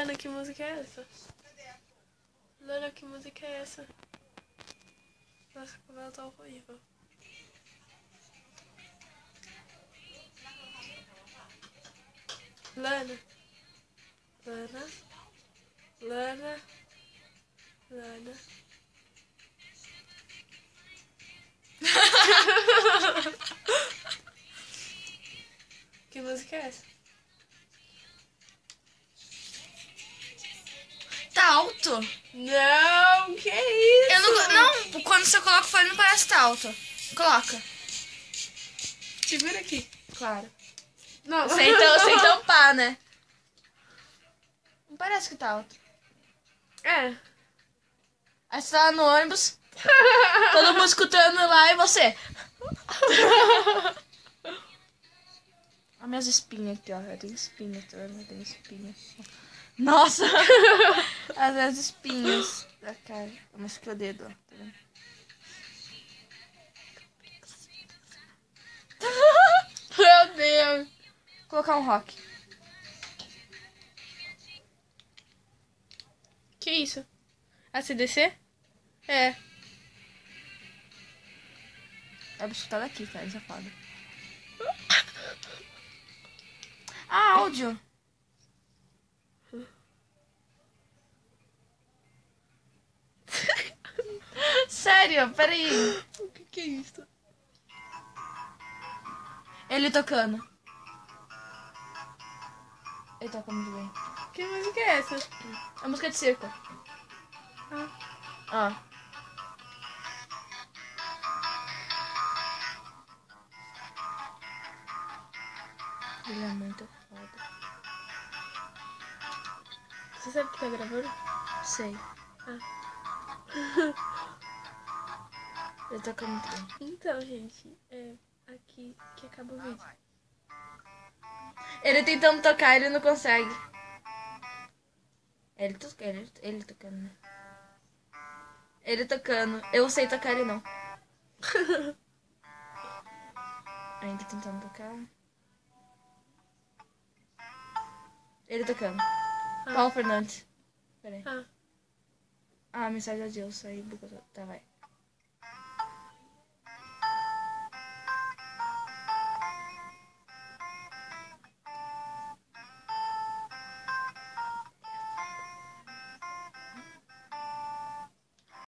Lana, que música é essa? Lana, que música é essa? Nossa, como ela tá horrível. Lana. Lana. Lana. Lana. Que música é essa? Tá alto? Não, que isso? Eu não, quando você coloca o fone não parece que tá alto. Coloca. Segura aqui. Claro. Não. Sem tampar, né? Não parece que tá alto. É. Aí você tá lá no ônibus, todo mundo escutando lá e você. Olha minhas espinhas aqui, ó. Eu tenho espinhas, tá vendo? Eu tenho espinhas. Nossa! As minhas espinhas da cara. Mas que o dedo, ó. Tá vendo? Meu Deus. Vou colocar um rock. Que isso? ACDC? É. É pra escutar daqui, cara, safado. Ah, áudio. Sério, peraí. O que é isso? Ele tocando. Ele toca muito bem. Que música é essa? É música de circo. Ó. Ele é muito foda. Você sabe que tá gravando? Sei. Ele toca muito bem. Então, gente, é aqui que acaba o vídeo. Ele tentando tocar, ele não consegue. Ele tocando, né? Ele tocando. Eu sei tocar, ele não. Ainda tentando tocar. Ele tocando. Paulo Fernandes. Peraí. Ah. Ah, mensagem de Deus. Aí, bugou. Tá, vai.